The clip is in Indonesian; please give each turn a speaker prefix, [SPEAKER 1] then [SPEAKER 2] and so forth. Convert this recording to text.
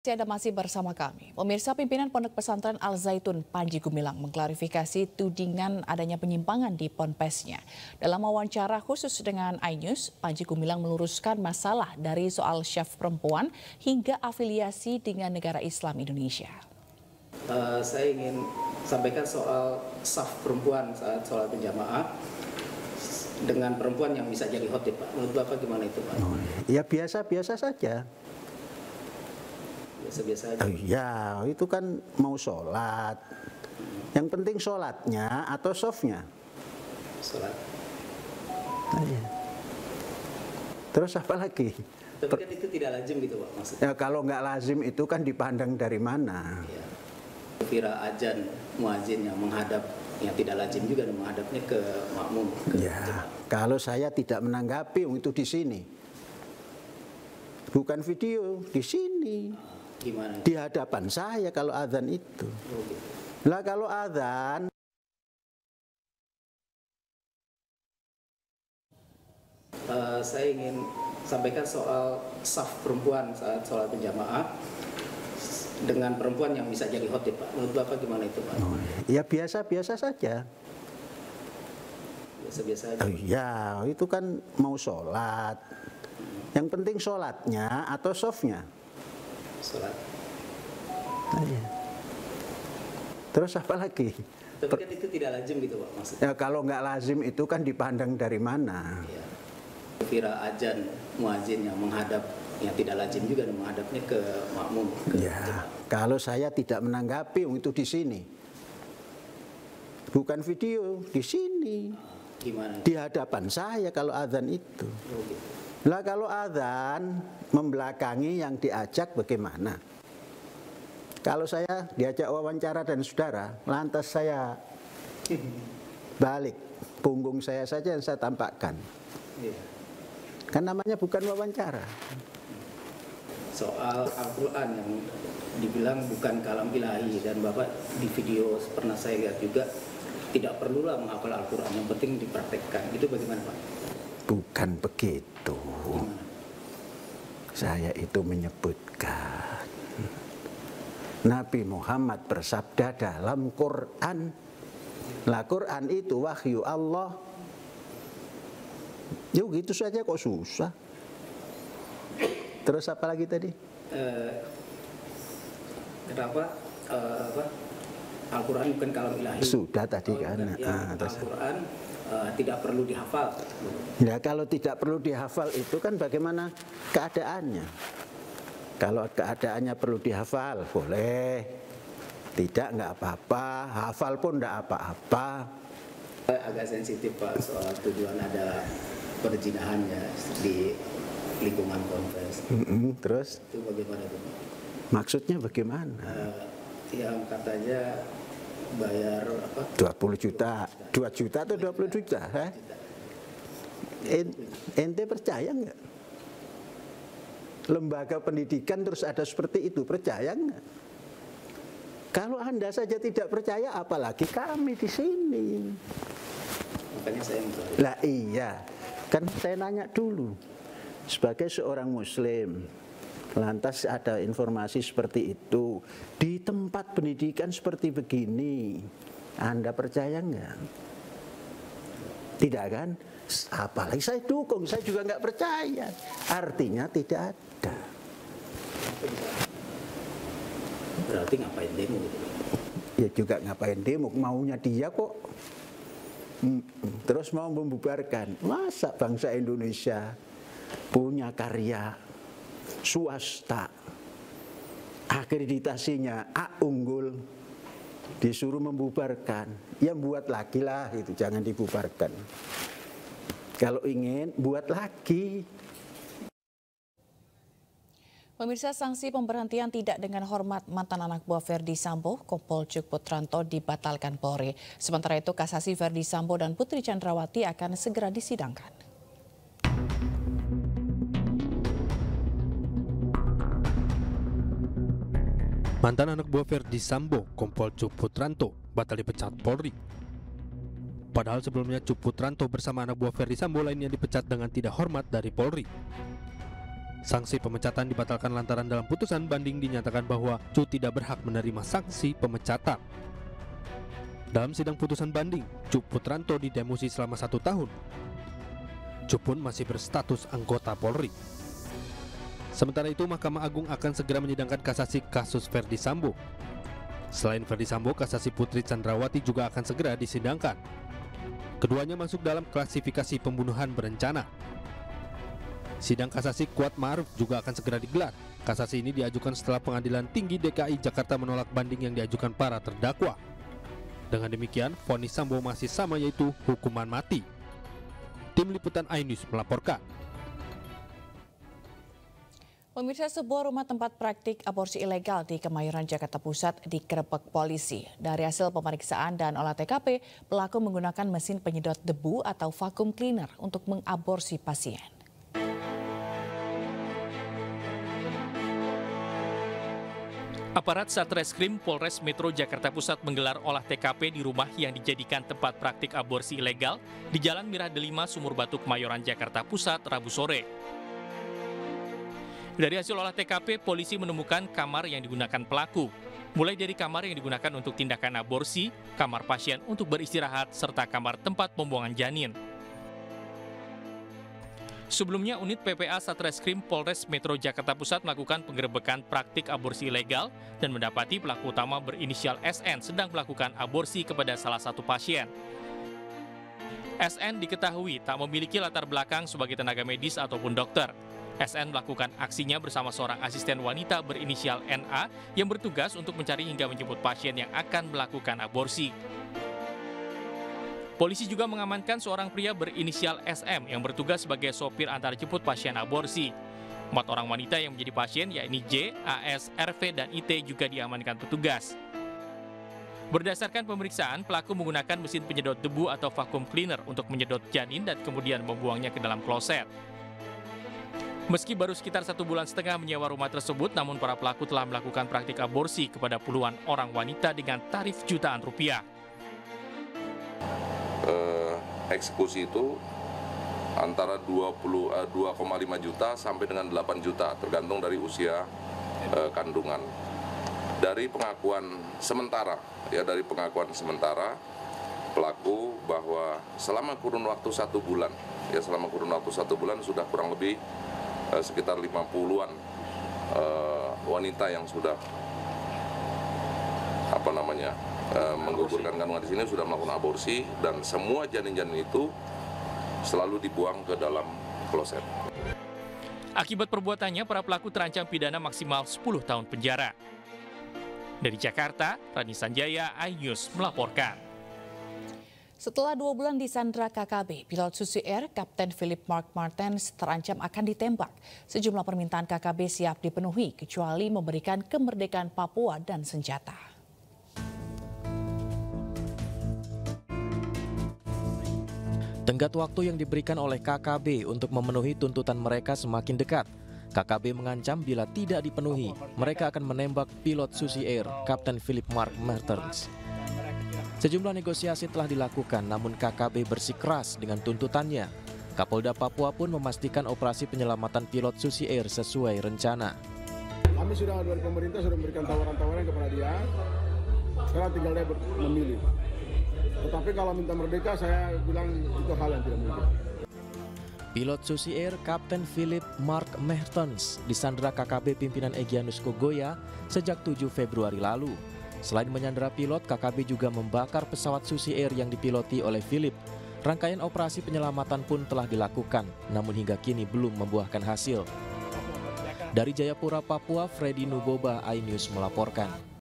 [SPEAKER 1] Anda masih bersama kami. Pemirsa, pimpinan Pondok Pesantren Al Zaitun Panji Gumilang mengklarifikasi tudingan adanya penyimpangan di ponpesnya. Dalam wawancara khusus dengan iNews, Panji Gumilang meluruskan masalah dari soal chef perempuan hingga afiliasi dengan negara Islam Indonesia.
[SPEAKER 2] Saya ingin sampaikan soal saf perempuan saat sholat berjamaah dengan perempuan yang bisa jadi khotib, Pak. Menurut Bapak gimana itu, Pak?
[SPEAKER 3] Ya biasa-biasa saja.
[SPEAKER 2] Biasa-biasa aja.
[SPEAKER 3] Ya itu kan mau sholat. Yang penting sholatnya atau softnya.
[SPEAKER 2] Sholat.
[SPEAKER 3] Nah, ya. Terus apa lagi?
[SPEAKER 2] Tapi kan itu tidak lazim gitu, Pak, maksudnya.
[SPEAKER 3] Ya kalau nggak lazim itu kan dipandang dari mana?
[SPEAKER 2] Ya. Kira adzan muazin yang menghadap, yang tidak lazim juga menghadapnya ke makmum.
[SPEAKER 3] Ya, kalau saya tidak menanggapi itu di sini. Bukan video, di sini.
[SPEAKER 2] Gimana?
[SPEAKER 3] Di hadapan saya kalau adzan itu.
[SPEAKER 2] Oh, gitu.
[SPEAKER 3] Lah kalau adzan
[SPEAKER 2] Saya ingin sampaikan soal saf perempuan saat sholat berjamaah dengan perempuan yang bisa jadi khotib, Pak. Menurut Bapak gimana itu, Pak?
[SPEAKER 3] ya biasa-biasa saja.
[SPEAKER 2] Biasa-biasa aja.
[SPEAKER 3] Ya itu kan mau sholat. Yang penting sholatnya atau softnya.
[SPEAKER 2] Sholat.
[SPEAKER 3] Nah, ya. Terus apa lagi?
[SPEAKER 2] Tapi kan itu tidak lazim gitu, Pak, maksudnya.
[SPEAKER 3] Ya kalau nggak lazim itu kan dipandang dari mana?
[SPEAKER 2] Ya. Kira adzan muazin yang menghadap, yang tidak lazim juga menghadapnya ke makmum.
[SPEAKER 3] Ya, kalau saya tidak menanggapi itu di sini. Bukan video, di sini.
[SPEAKER 2] Gimana?
[SPEAKER 3] Di hadapan saya kalau adzan itu.
[SPEAKER 2] Oh, gitu.
[SPEAKER 3] Lah kalau adzan membelakangi yang diajak bagaimana? Kalau saya diajak wawancara dan saudara, lantas saya balik, punggung saya saja yang saya tampakkan.
[SPEAKER 2] Ya.
[SPEAKER 3] Kan namanya bukan wawancara.
[SPEAKER 2] Soal Al-Quran yang dibilang bukan kalam ilahi, dan Bapak di video pernah saya lihat juga tidak perlulah menghafal Al-Quran, yang penting dipraktekkan. Itu bagaimana, Pak?
[SPEAKER 3] Bukan begitu. Saya itu menyebutkan Nabi Muhammad bersabda dalam Quran. Lah Quran itu wahyu Allah. Yuk gitu saja kok susah. Terus apa lagi tadi?
[SPEAKER 2] Kenapa Al-Quran bukan kalam ilahi?
[SPEAKER 3] Sudah tadi kan.
[SPEAKER 2] Al-Quran tidak perlu dihafal.
[SPEAKER 3] Ya kalau tidak perlu dihafal itu kan bagaimana keadaannya? Kalau keadaannya perlu dihafal boleh, tidak nggak apa-apa, hafal pun nggak apa-apa.
[SPEAKER 2] Agak sensitif, Pak, soal tujuan ada perzinahan ya di lingkungan ponpes.
[SPEAKER 3] Terus?
[SPEAKER 2] Itu bagaimana itu, Pak?
[SPEAKER 3] Maksudnya bagaimana?
[SPEAKER 2] Yang katanya bayar apa?
[SPEAKER 3] 20 juta, 2 juta atau 20 juta? Ente percaya nggak? Lembaga pendidikan terus ada seperti itu, percaya nggak? Kalau Anda saja tidak percaya, apalagi kami di sini.
[SPEAKER 2] Makanya saya minta.
[SPEAKER 3] Lah iya, kan saya nanya dulu. Sebagai seorang Muslim, lantas ada informasi seperti itu di tempat pendidikan seperti begini, Anda percaya nggak? Tidak kan? Apalagi saya dukung, saya juga nggak percaya. Artinya tidak ada.
[SPEAKER 2] Berarti ngapain demo gitu?
[SPEAKER 3] Ya juga ngapain demo, maunya dia kok. Terus mau membubarkan. Masa bangsa Indonesia punya karya swasta, akreditasinya A unggul, disuruh membubarkan, ya buat lagi lah itu, jangan dibubarkan. Kalau ingin buat lagi.
[SPEAKER 1] Pemirsa, sanksi pemberhentian tidak dengan hormat mantan anak buah Verdi Sambo, Kompol Cuk Putranto, dibatalkan Polri. Sementara itu kasasi Verdi Sambo dan Putri Chandrawati akan segera disidangkan.
[SPEAKER 4] Mantan anak buah Verdi Sambo, Kompol Cuk Putranto, batal dipecat Polri. Padahal sebelumnya Cuk Putranto bersama anak buah Verdi Sambo lainnya dipecat dengan tidak hormat dari Polri. Sanksi pemecatan dibatalkan lantaran dalam putusan banding dinyatakan bahwa Cu tidak berhak menerima sanksi pemecatan. Dalam sidang putusan banding, Cu Putranto didemosi selama 1 tahun. Cu pun masih berstatus anggota Polri. Sementara itu, Mahkamah Agung akan segera menyidangkan kasasi kasus Ferdi Sambo. Selain Ferdi Sambo, kasasi Putri Chandrawati juga akan segera disidangkan. Keduanya masuk dalam klasifikasi pembunuhan berencana. Sidang kasasi Kuat Ma'ruf juga akan segera digelar. Kasasi ini diajukan setelah Pengadilan Tinggi DKI Jakarta menolak banding yang diajukan para terdakwa. Dengan demikian, vonis Sambo masih sama, yaitu hukuman mati. Tim Liputan iNews melaporkan.
[SPEAKER 1] Pemirsa, sebuah rumah tempat praktik aborsi ilegal di Kemayoran, Jakarta Pusat digerebek polisi. Dari hasil pemeriksaan dan olah TKP, pelaku menggunakan mesin penyedot debu atau vacuum cleaner untuk mengaborsi pasien.
[SPEAKER 5] Aparat Satreskrim Polres Metro Jakarta Pusat menggelar olah TKP di rumah yang dijadikan tempat praktik aborsi ilegal di Jalan Mirah Delima, Sumur Batu, Kemayoran, Jakarta Pusat, Rabu sore. Dari hasil olah TKP, polisi menemukan kamar yang digunakan pelaku, mulai dari kamar yang digunakan untuk tindakan aborsi, kamar pasien untuk beristirahat, serta kamar tempat pembuangan janin. Sebelumnya, unit PPA Satreskrim Polres Metro Jakarta Pusat melakukan penggerebekan praktik aborsi ilegal dan mendapati pelaku utama berinisial SN sedang melakukan aborsi kepada salah satu pasien. SN diketahui tak memiliki latar belakang sebagai tenaga medis ataupun dokter. SN melakukan aksinya bersama seorang asisten wanita berinisial NA yang bertugas untuk mencari hingga menjemput pasien yang akan melakukan aborsi. Polisi juga mengamankan seorang pria berinisial SM yang bertugas sebagai sopir antar jemput pasien aborsi. 4 orang wanita yang menjadi pasien, yakni J, AS, RV, dan IT juga diamankan petugas. Berdasarkan pemeriksaan, pelaku menggunakan mesin penyedot debu atau vacuum cleaner untuk menyedot janin dan kemudian membuangnya ke dalam kloset. Meski baru sekitar 1,5 bulan menyewa rumah tersebut, namun para pelaku telah melakukan praktik aborsi kepada puluhan orang wanita dengan tarif jutaan rupiah.
[SPEAKER 6] Eksekusi itu antara 2,5 juta sampai dengan 8 juta tergantung dari usia kandungan. Dari pengakuan sementara pelaku bahwa selama kurun waktu 1 bulan, sudah kurang lebih sekitar 50-an wanita yang sudah menggugurkan kandungan di sini sudah melakukan aborsi, dan semua janin-janin itu selalu dibuang ke dalam kloset.
[SPEAKER 5] Akibat perbuatannya, para pelaku terancam pidana maksimal 10 tahun penjara. Dari Jakarta, Rani Sanjaya, iNews melaporkan.
[SPEAKER 1] Setelah 2 bulan disandra KKB, pilot Susi Air Kapten Philip Mark Martens terancam akan ditembak. Sejumlah permintaan KKB siap dipenuhi, kecuali memberikan kemerdekaan Papua dan senjata.
[SPEAKER 7] Tenggat waktu yang diberikan oleh KKB untuk memenuhi tuntutan mereka semakin dekat. KKB mengancam bila tidak dipenuhi, mereka akan menembak pilot Susi Air, Kapten Philip Mark Martens. Sejumlah negosiasi telah dilakukan, namun KKB bersikeras dengan tuntutannya. Kapolda Papua pun memastikan operasi penyelamatan pilot Susi Air sesuai rencana.
[SPEAKER 8] Kami sudah dari pemerintah sudah memberikan tawaran-tawaran kepada dia, sekarang tinggal dia memilih. Tetapi kalau minta merdeka, saya bilang itu hal yang tidak mungkin.
[SPEAKER 7] Pilot Susi Air Kapten Philip Mark Martens disandra KKB pimpinan Egyanus Kogoya sejak 7 Februari lalu. Selain menyandra pilot, KKB juga membakar pesawat Susi Air yang dipiloti oleh Philip. Rangkaian operasi penyelamatan pun telah dilakukan, namun hingga kini belum membuahkan hasil. Dari Jayapura, Papua, Freddy Nuboba, iNews melaporkan.